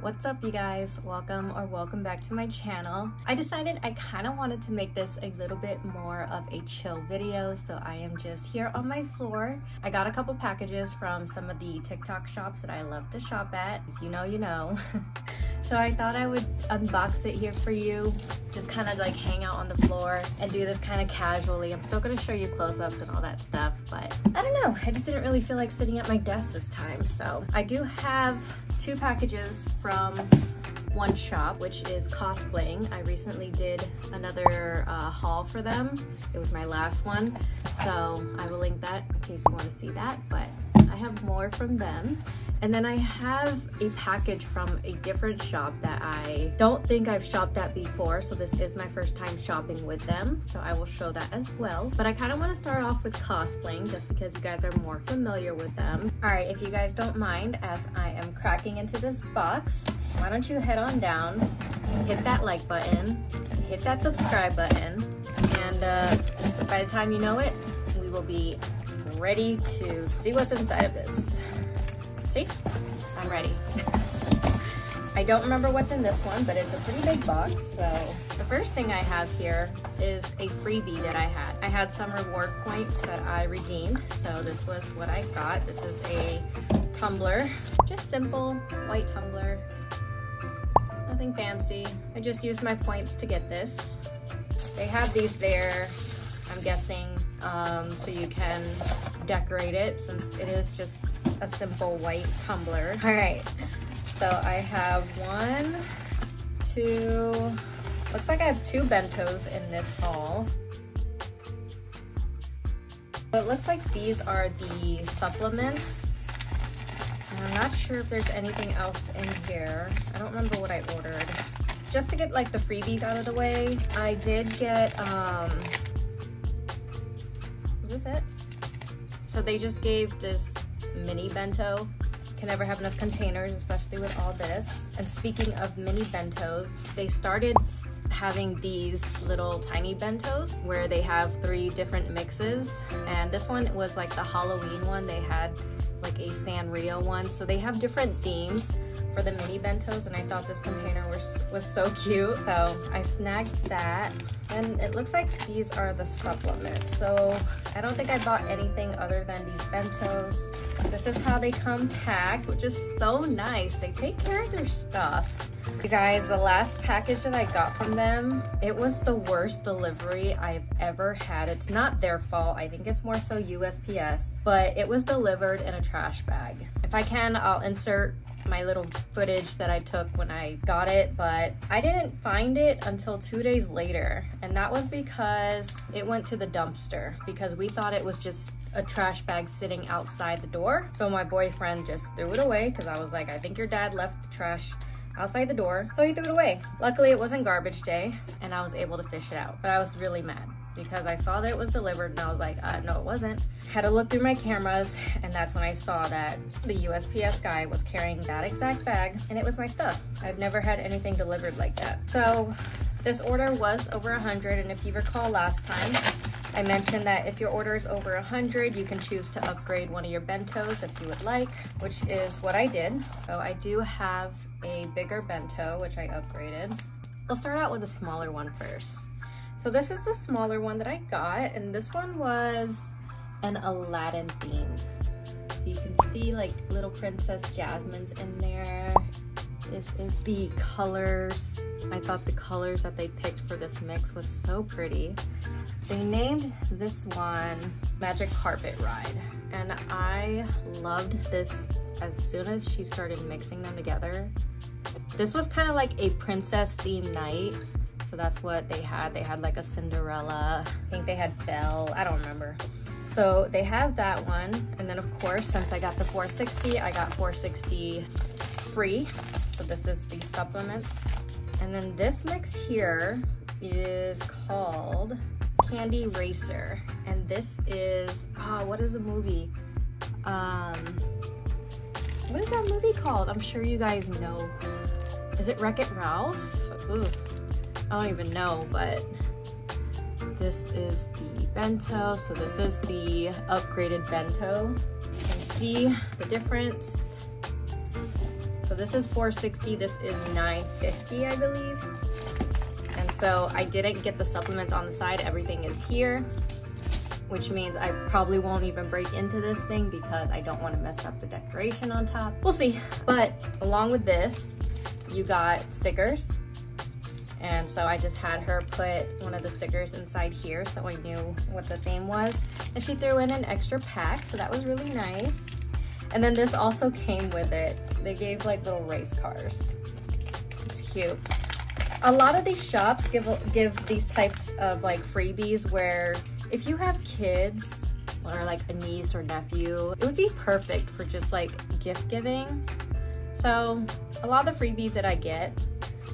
What's up, you guys? Welcome back to my channel. I decided I kind of wanted to make this a little bit more of a chill video, so I am just here on my floor. I got a couple packages from some of the TikTok shops that I love to shop at. If you know, you know. So I thought I would unbox it here for you, just kind of like hang out on the floor and do this kind of casually. I'm still gonna show you close-ups and all that stuff, but I don't know, I just didn't really feel like sitting at my desk this time. So I do have two packages from one shop, which is Kosbling. I recently did another haul for them. It was my last one, so I will link that in case you want to see that, but I have more from them. And then I have a package from a different shop that I don't think I've shopped at before, so this is my first time shopping with them, so I will show that as well. But I kind of want to start off with Kosbling just because you guys are more familiar with them. Alright, if you guys don't mind, as I am cracking into this box, why don't you head on down, hit that like button, hit that subscribe button, and by the time you know it, we will be ready to see what's inside of this. See? I'm ready. I don't remember what's in this one, but it's a pretty big box. So the first thing I have here is a freebie that I had. I had some reward points that I redeemed, so this was what I got. This is a tumbler, just simple white tumbler, nothing fancy. I just used my points to get this. They have these there, I'm guessing, so you can decorate it since it is just a simple white tumbler. All right, so I have one, two, looks like I have two bentos in this haul. But it looks like these are the supplements. And I'm not sure if there's anything else in here. I don't remember what I ordered. Just to get like the freebies out of the way, I did get, is this it? So they just gave this mini bento. Can never have enough containers, especially with all this. And speaking of mini bentos, they started having these little tiny bentos where they have 3 different mixes, and this one was like the Halloween one. They had like a Sanrio one, so they have different themes for the mini bentos, and I thought this container was so cute, so I snagged that. And it looks like these are the supplements, so I don't think I bought anything other than these bentos. This is how they come packed, which is so nice. They take care of their stuff. You guys, the last package that I got from them, it was the worst delivery I've ever had. It's not their fault. I think it's more so USPS, but it was delivered in a trash bag. If I can, I'll insert my little footage that I took when I got it, but I didn't find it until 2 days later, and that was because it went to the dumpster because we thought it was just a trash bag sitting outside the door. So my boyfriend just threw it away because I was like, I think your dad left the trash outside the door, so he threw it away. Luckily it wasn't garbage day and I was able to fish it out, but I was really mad because I saw that it was delivered and I was like, no, it wasn't. Had to look through my cameras, and that's when I saw that the USPS guy was carrying that exact bag, and it was my stuff. I've never had anything delivered like that. So this order was over 100, and if you recall last time, I mentioned that if your order is over 100, you can choose to upgrade one of your bentos if you would like, which is what I did. So I do have a bigger bento, which I upgraded. I'll start out with a smaller one first. So this is the smaller one that I got, and this one was an Aladdin theme. So you can see like little Princess Jasmine's in there. This is the colors. I thought the colors that they picked for this mix was so pretty. They named this one Magic Carpet Ride, and I loved this as soon as she started mixing them together. This was kind of like a princess themed night. So that's what they had. They had like a Cinderella. I think they had Belle. I don't remember. So they have that one. And then of course, since I got the 460, I got 460 free. So this is the supplements. And then this mix here is called Candy Racer. And this is, what is the movie? What is that movie called? I'm sure you guys know. Is it Wreck-It Ralph? Ooh. I don't even know, but this is the bento. So this is the upgraded bento. You can see the difference. So So this is $4.60, this is $9.50, I believe. And so I didn't get the supplements on the side, everything is here, which means I probably won't even break into this thing because I don't want to mess up the decoration on top. We'll see. But along with this, you got stickers. And so I just had her put one of the stickers inside here so I knew what the theme was. And she threw in an extra pack, so that was really nice. And then this also came with it. They gave like little race cars. It's cute. A lot of these shops give these types of like freebies where if you have kids or like a niece or nephew, it would be perfect for just like gift giving. So a lot of the freebies that I get,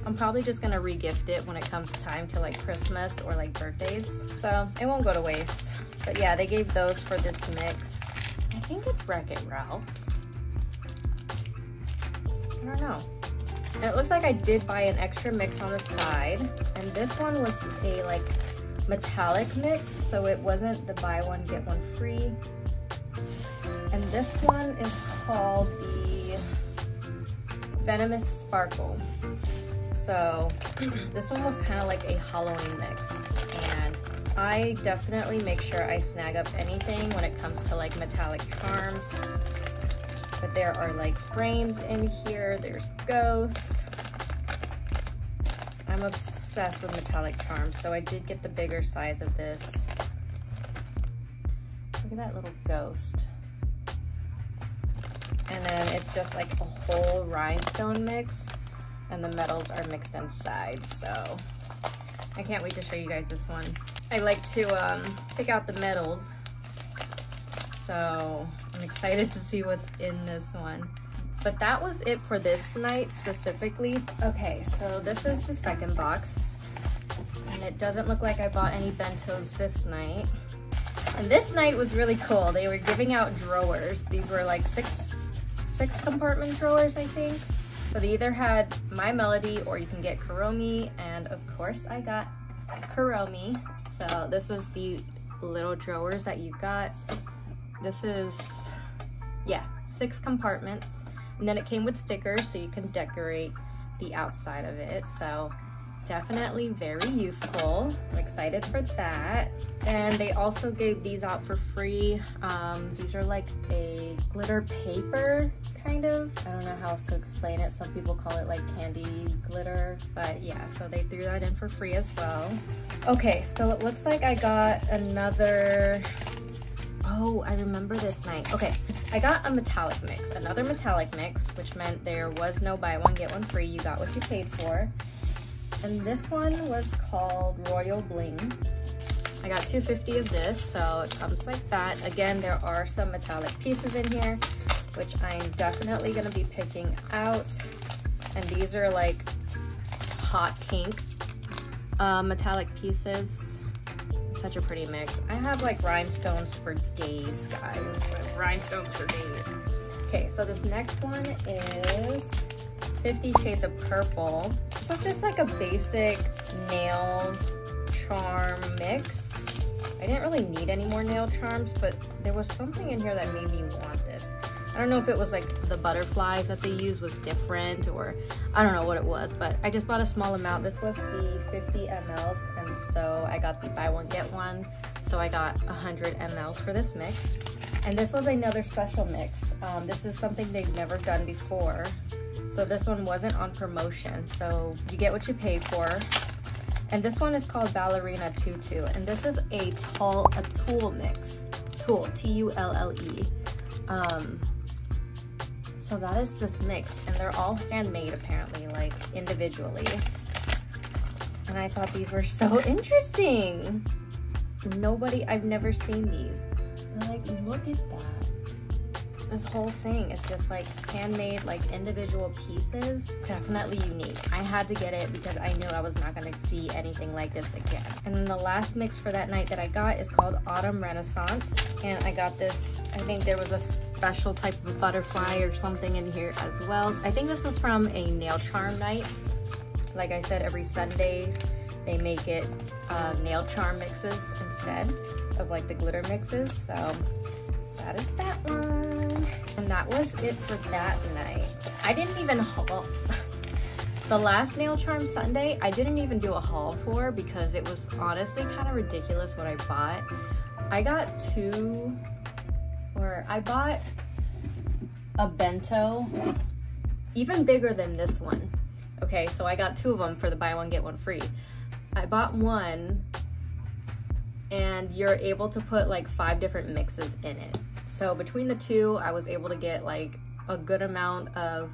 I'm probably just gonna re-gift it when it comes time to like Christmas or like birthdays. So it won't go to waste. But yeah, they gave those for this mix. I think it's Wreck-It Ralph. I don't know. And it looks like I did buy an extra mix on the side. And this one was a like metallic mix, so it wasn't the buy one get one free. And this one is called the Venomous Sparkle. So this one was kind of like a Halloween mix, and I definitely make sure I snag up anything when it comes to like metallic charms. But there are like frames in here, there's ghosts. I'm obsessed with metallic charms, so I did get the bigger size of this. Look at that little ghost. And then it's just like a whole rhinestone mix, and the metals are mixed inside, so I can't wait to show you guys this one. I like to pick out the metals, so I'm excited to see what's in this one. But that was it for this night specifically. Okay, so this is the second box, and it doesn't look like I bought any bentos this night. And this night was really cool. They were giving out drawers. These were like six compartment drawers, I think. So they either had My Melody or you can get Kuromi, and of course I got Kuromi. So this is the little drawers that you got. This is, yeah, 6 compartments. And then it came with stickers so you can decorate the outside of it. So definitely very useful. I'm excited for that. And they also gave these out for free. These are like a glitter paper, kind of. I don't know how else to explain it. Some people call it like candy glitter, but yeah, so they threw that in for free as well. Okay, so it looks like I got another, oh, I remember this night. Okay, I got a metallic mix, another metallic mix, which meant there was no buy one, get one free. You got what you paid for. And this one was called Royal Bling. I got 250 of this, so it comes like that. Again, there are some metallic pieces in here, which I'm definitely gonna be picking out. And these are like hot pink metallic pieces. Such a pretty mix. I have like rhinestones for days, guys. Rhinestones for days. Okay, so this next one is 50 Shades of Purple. So it's just like a basic nail charm mix. I didn't really need any more nail charms, but there was something in here that made me want this. I don't know if it was like the butterflies that they used was different, or I don't know what it was, but I just bought a small amount. This was the 50 mLs, and so I got the buy one get one. So I got 100 mLs for this mix. And this was another special mix. This is something they've never done before. So this one wasn't on promotion, so you get what you pay for. And this one is called Ballerina Tutu, and this is a tulle mix. Tulle, T-U-L-L-E. So that is this mix, and they're all handmade apparently, like individually. And I thought these were so interesting. I've never seen these. But like, look at that. This whole thing is just like handmade, like individual pieces. Definitely unique. I had to get it because I knew I was not gonna see anything like this again. And then the last mix for that night that I got is called Autumn Renaissance. And I got this, I think there was a special type of butterfly or something in here as well. I think this was from a nail charm night. Like I said, every Sundays they make it nail charm mixes instead of like the glitter mixes. So that is that one. And that was it for that night. I didn't even haul. The last nail charm Sunday, I didn't even do a haul for because it was honestly kind of ridiculous what I bought. I got I bought a bento, even bigger than this one. Okay, so I got 2 of them for the buy one, get one free. I bought one and you're able to put like 5 different mixes in it. So between the 2, I was able to get like a good amount of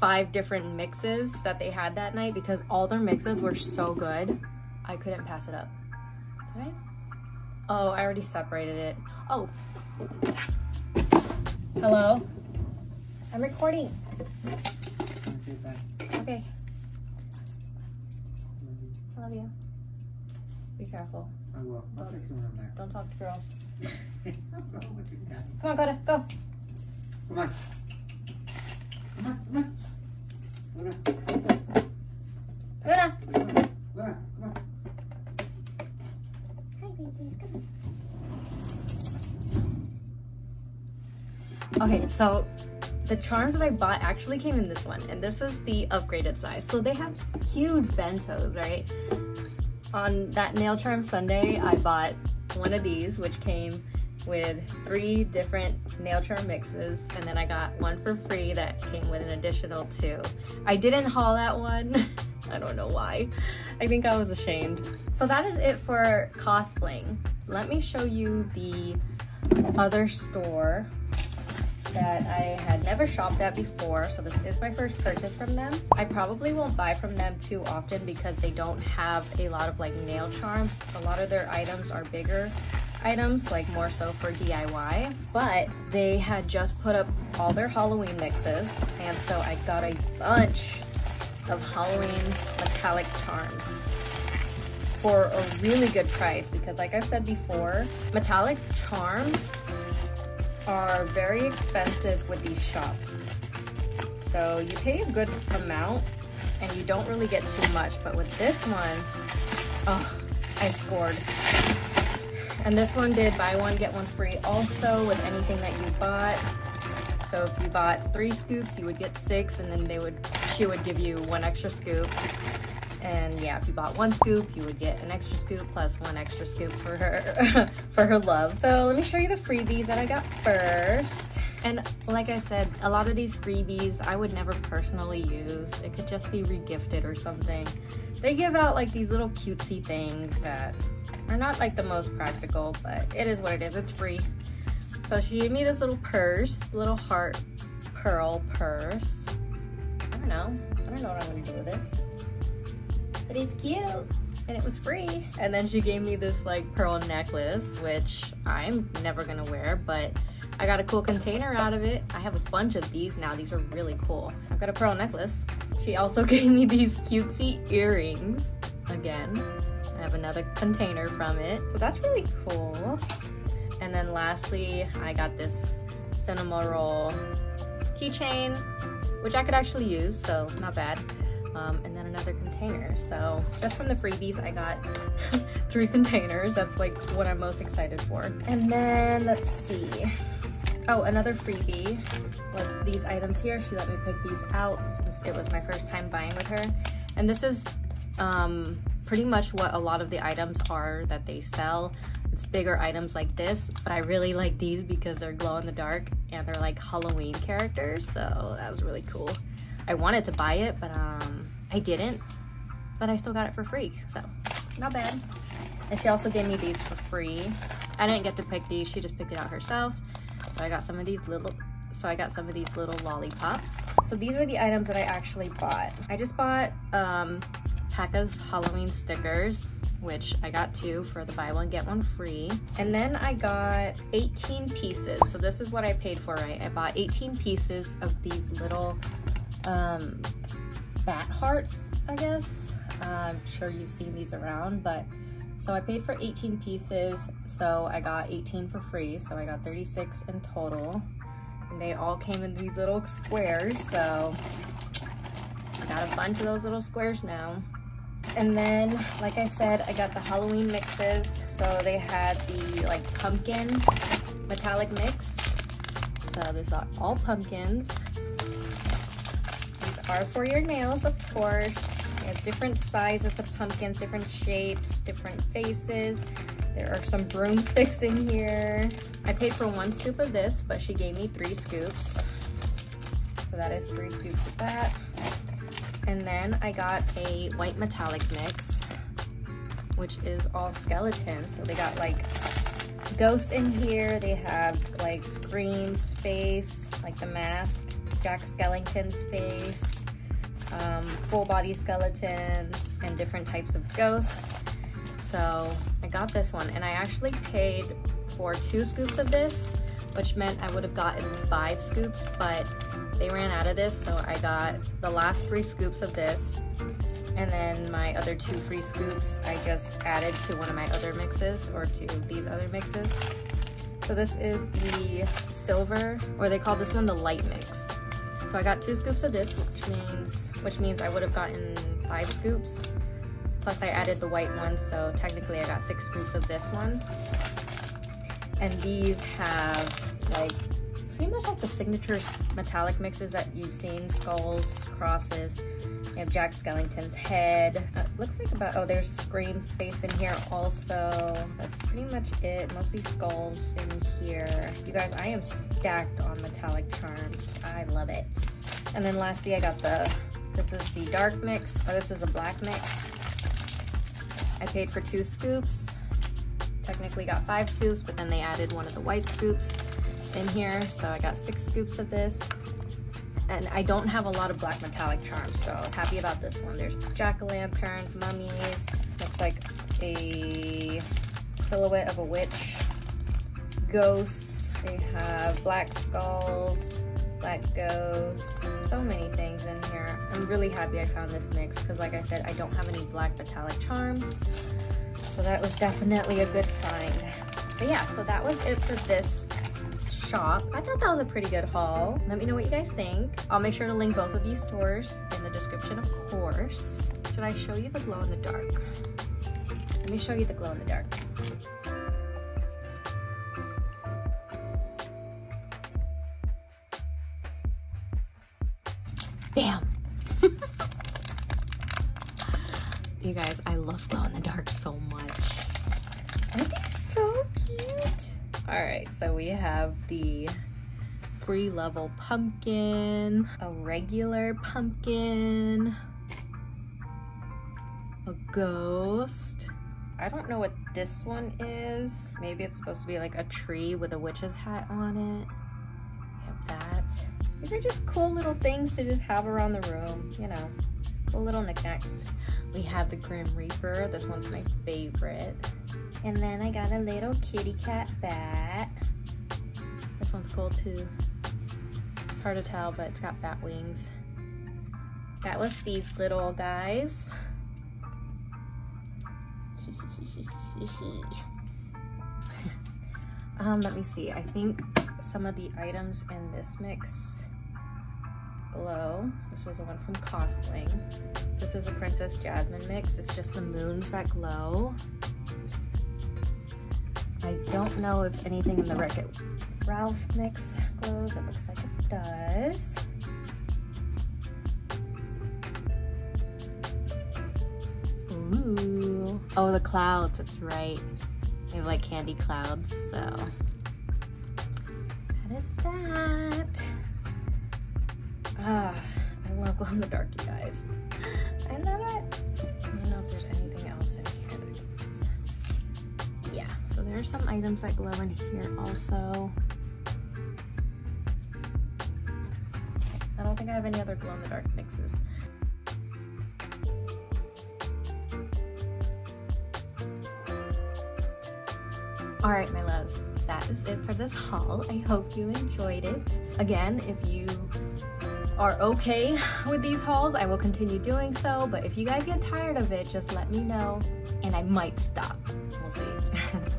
5 different mixes that they had that night because all their mixes were so good. I couldn't pass it up. Did I? Oh, I already separated it. Oh. Hello? I'm recording. Okay. I love you. Be careful. I will. I'll take some of that. Don't talk to girls. Come Come on, Coda, go. on. Come on. Come on. Luna. Come on. Hi, babies. Come on. Okay, so the charms that I bought actually came in this one, and this is the upgraded size. So they have huge bentos, right? On that nail charm Sunday, I bought one of these, which came with 3 different nail charm mixes, and then I got one for free that came with an additional 2. I didn't haul that one. I don't know why. I think I was ashamed. So that is it for Kosbling. Let me show you the other store that I had never shopped at before. So this is my first purchase from them. I probably won't buy from them too often because they don't have a lot of like nail charms. A lot of their items are bigger items, like more so for DIY, but they had just put up all their Halloween mixes, and so I got a bunch of Halloween metallic charms for a really good price because like I've said before, metallic charms are very expensive with these shops. So you pay a good amount and you don't really get too much, but with this one, oh, I scored. And this one did buy one, get one free also with anything that you bought. So if you bought 3 scoops, you would get 6, and then she would give you 1 extra scoop. And yeah, if you bought 1 scoop, you would get an extra scoop plus 1 extra scoop for her for her love. So let me show you the freebies that I got first. And like I said, a lot of these freebies I would never personally use. It could just be regifted or something. They give out like these little cutesy things that are not like the most practical, but it is what it is. It's free. So she gave me this little purse, little heart pearl purse. I don't know what I'm gonna do with this, but it's cute and it was free. And then she gave me this like pearl necklace, which I'm never gonna wear, but I got a cool container out of it. I have a bunch of these now. These are really cool. I've got a pearl necklace. She also gave me these cutesy earrings. Again, I have another container from it. So that's really cool. And then lastly, I got this cinema roll keychain, which I could actually use, so not bad. And then another container. So just from the freebies, I got 3 containers. That's like what I'm most excited for. And then let's see. Oh, another freebie was these items here. She let me pick these out since it was my first time buying with her. And this is pretty much what a lot of the items are that they sell. It's bigger items like this, but I really like these because they're glow in the dark and they're like Halloween characters, so that was really cool. I wanted to buy it, but I didn't, but I still got it for free, so not bad. And she also gave me these for free. I didn't get to pick these, she just picked it out herself. So I got some of these little lollipops. So these are the items that I actually bought. I just bought pack of Halloween stickers, which I got 2 for the buy one get one free. And then I got 18 pieces. So this is what I paid for, right? I bought 18 pieces of these little bat hearts, I guess. I'm sure you've seen these around, but so I paid for 18 pieces, so I got 18 for free, so I got 36 in total. And they all came in these little squares, so I got a bunch of those little squares now. And then, like I said, I got the Halloween mixes. So they had the like pumpkin metallic mix. So there's all pumpkins. are for your nails, of course. They have different sizes of pumpkins, different shapes, different faces. There are some broomsticks in here. I paid for 1 scoop of this, but she gave me 3 scoops. So that is 3 scoops of that. And then I got a white metallic mix, which is all skeletons. So they got like ghosts in here. They have like Scream's face, like the mask, Jack Skellington's face, full body skeletons, and different types of ghosts. So I got this one, and I actually paid for 2 scoops of this, which meant I would have gotten 5 scoops, but they ran out of this, so I got the last 3 scoops of this, and then my other 2 free scoops I just added to one of my other mixes, or to these other mixes. So this is the silver, or they call this one the light mix. So I got 2 scoops of this, which means I would have gotten 5 scoops. Plus I added the white one, so technically I got 6 scoops of this one. And these have like pretty much like the signature metallic mixes that you've seen, skulls, crosses. They have Jack Skellington's head. Looks like about, oh, there's Scream's face in here also. That's pretty much it, mostly skulls in here. You guys, I am stacked on metallic charms. I love it. And then lastly, I got this is the dark mix, or this is a black mix. I paid for 2 scoops. Technically got 5 scoops, but then they added one of the white scoops in here, so I got 6 scoops of this. And I don't have a lot of black metallic charms, so I was happy about this one. There's jack-o'-lanterns, mummies, looks like a silhouette of a witch, ghosts, they have black skulls, black ghosts, so many things in here. I'm really happy I found this mix, because like I said, I don't have any black metallic charms, so that was definitely a good find. But yeah, so that was it for this shop. I thought that was a pretty good haul. Let me know what you guys think. I'll make sure to link both of these stores in the description, of course. Should I show you the glow in the dark? Let me show you the glow in the dark. Bam! You guys, I love glow in the dark so much. Aren't they so cute? All right, so we have the 3-level pumpkin, a regular pumpkin, a ghost. I don't know what this one is. Maybe it's supposed to be like a tree with a witch's hat on it. We have that. These are just cool little things to just have around the room, you know, cool little knickknacks. We have the Grim Reaper. This one's my favorite. And then I got a little kitty cat bat. This one's cool too. Hard to tell, but it's got bat wings. That was these little guys. Let me see. I think some of the items in this mix glow. This is the one from Kosbling. This is a Princess Jasmine mix. It's just the moons that glow. I don't know if anything in the Wreck-It Ralph mix glows. It looks like it does. Ooh. Oh, the clouds, that's right. They have like candy clouds, so that is that. Ah, I love glow in the dark, you guys. I love it. I don't know if there's anything else in here that glows. Yeah, so there are some items that glow in here also. Okay, I don't think I have any other glow in the dark mixes. All right, my loves, that is it for this haul. I hope you enjoyed it. Again, if you are okay with these hauls, I will continue doing so, but if you guys get tired of it, just let me know and I might stop. We'll see.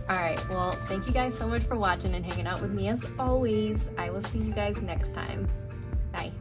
All right, well, thank you guys so much for watching and hanging out with me as always. I will see you guys next time. Bye.